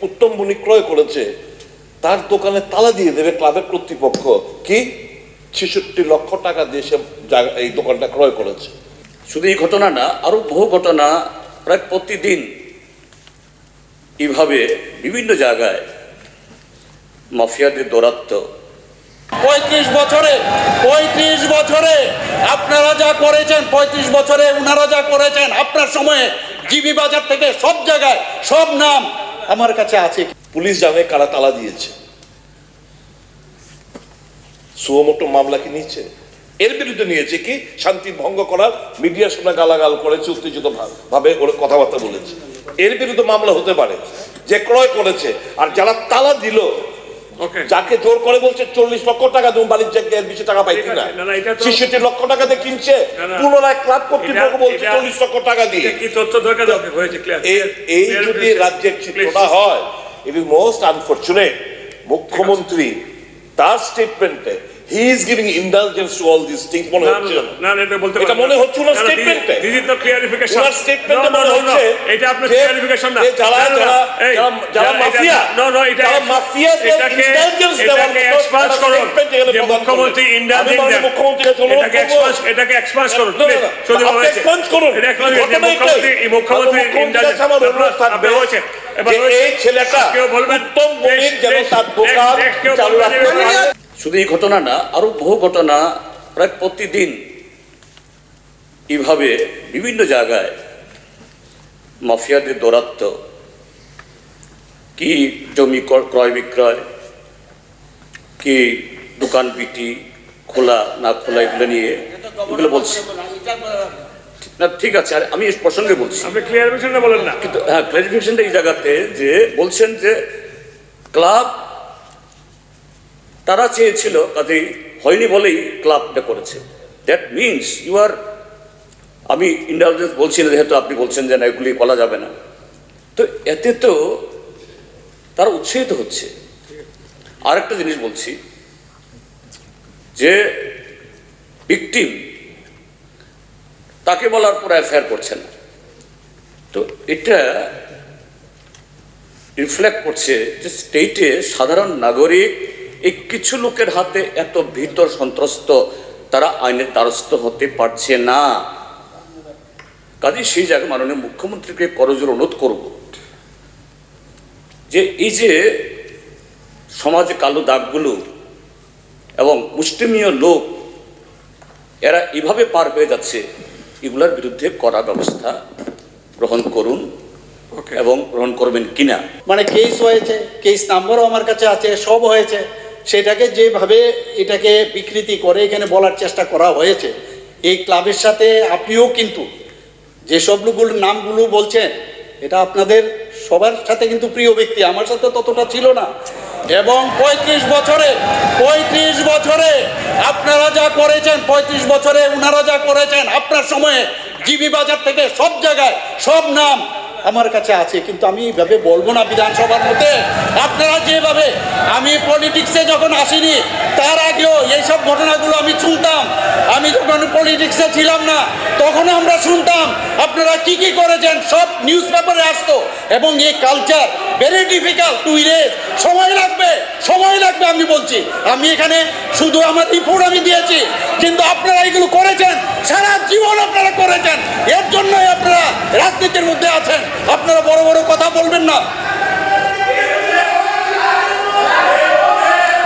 উত্তম বণিক ক্রয় করেছে, তার দোকানে তালা দিয়ে দেবে ক্লাবের কর্তৃপক্ষ। কি ৬৬ লক্ষ টাকা দিয়ে সে এই দোকানটা ক্রয় করেছে। শুধু এই ঘটনা না, আরো বহু ঘটনা প্রায় প্রতিদিন এইভাবে বিভিন্ন জায়গায় মাফিয়াদের দৌরাত্ম্য। ৩৫ বছরে আপনারা যা করেছেন, ৩৫ বছরে উনারা যা করেছেন, আপনার সময়ে জিবি বাজার থেকে সব জায়গায় সব নাম আমার কাছে আছে। পুলিশ জানে কারা তালা দিয়েছে। সুমোটো মামলা কি নিয়েছে? এর বিরুদ্ধে নিয়েছে কি শান্তি ভঙ্গ করার, মিডিয়ার সামনে গালাগাল করেছে, উত্তেজিত ভাবে ওরা কথাবার্তা বলেছে, এর বিরুদ্ধে মামলা হতে পারে। যে ক্রয় করেছে আর যারা তালা দিল, যাকে জোর করে বলছে ৪০ লক্ষ টাকা তুমি বাড়ির জায়গায় বেশি টাকা পাইছি না, ৬৬ লক্ষ টাকাতে কিনছে, পুনরায় ক্লাব কর্তৃপক্ষ বলছে ৪০ লক্ষ টাকা দিয়ে। এই যদি রাজ্যের চিত্রটা হয়, ইট ইজ মোস্ট আনফরচুনেট। মুখ্যমন্ত্রী তার স্টেটমেন্টে he is giving indulgence to all these things মনে হচ্ছে না, এটা মনে হচ্ছে না স্টেটমেন্টে। This is the clarification. ওনার স্টেটমেন্টে মনে হচ্ছে এটা আপনার ক্লিয়ারিফিকেশন না, যারা মাফিয়া এটাকে indulgence দেওয়ার মতো এক্সপান্স করুন। যে মুখ্যমন্ত্রী ইন্ডালজেন্স দেন, এটাকে এক্সপান্স করুন, শুধু এক্সপান্স করুন। মুখ্যমন্ত্রী ইন্ডালজেন্স আপনি হচ্ছে এই ছেলেটা উত্তম বণিক যেন তার দোকান চালু রাখতে পারে। শুধু এই ঘটনা না, আরো বহু ঘটনা প্রায় প্রতিদিন এইভাবে বিভিন্ন জায়গায় মাফিয়াদের দৌরাত্ম্য। কি জমি ক্রয় বিক্রয়, কি দোকান বিটি খোলা না খোলা, এগুলো নিয়ে এগুলো বলছি না। ঠিক আছে, আমি এই প্রসঙ্গে বলছি, আপনি ক্লিয়ারিফিকেশনটা বলেন না। কিন্তু হ্যাঁ, ক্লারিফিকেশনটা এই জায়গাতে যে বলছেন যে ক্লাব তারা চেয়েছিল, কাজেই হয়নি বলেই ক্লাবটা করেছে। দ্যাট মিনস ইউ আর, আমি ইন্ডালজেন্স বলছি না, যেহেতু আপনি বলছেন যে না এগুলি বলা যাবে না, তো এতে তো তারা উৎসাহিত হচ্ছে। আরেকটা জিনিস বলছি যে ভিকটিম তাকে বলার পর এফআইআর করছে না, তো এটা রিফ্লেক্ট করছে যে স্টেটে সাধারণ নাগরিক এই কিছু লোকের হাতে এত ভীতর সন্ত্রস্ত, তারা আইনের দ্বারস্থ হতে পারছে না। কাজে সেই জায়গায় মাননীয় মুখ্যমন্ত্রীকে করজোড়ে অনুরোধ করব যে এই যে সমাজে কালো দাগগুলো এবং মুষ্টিমেয় লোক এরা এভাবে পার হয়ে যাচ্ছে, এগুলোর বিরুদ্ধে কড়া ব্যবস্থা গ্রহণ করুন এবং গ্রহণ করবেন কিনা। মানে কেস হয়েছে, কেস নাম্বারও আমার কাছে আছে, সব হয়েছে। সেটাকে যেভাবে এটাকে বিকৃতি করে এখানে বলার চেষ্টা করা হয়েছে, এই ক্লাবের সাথে আপনিও কিন্তু যেসব লোকগুলোর নামগুলো বলছেন, এটা আপনাদের সবার সাথে কিন্তু প্রিয় ব্যক্তি, আমার সাথে ততটা ছিল না। এবং ৩৫ বছরে আপনারা যা করেছেন, ৩৫ বছরে উনারা যা করেছেন, আপনার সময়ে জিবি বাজার থেকে সব জায়গায় সব নাম আমার কাছে আছে। কিন্তু আমি এইভাবে বলবো না বিধানসভার মধ্যে। আপনারা যেভাবে, আমি পলিটিক্সে যখন আসিনি তার আগেও এইসব ঘটনাগুলো আমি শুনতাম। আমি যখন পলিটিক্সে ছিলাম না তখনও আমরা শুনতাম আপনারা কি কি করেছেন, সব নিউজ পেপারে আসতো। এবং এই culture very difficult to erase, সময় লাগবে আমি বলছি। আমি এখানে শুধু আমার রিপোর্ট আমি দিয়েছি, কিন্তু আপনারা এগুলো করেছেন, সারা জীবন আপনারা করেছেন, এর জন্যই আপনারা রাজনীতির মধ্যে আছেন। আপনারা বড় বড় কথা বলবেন না।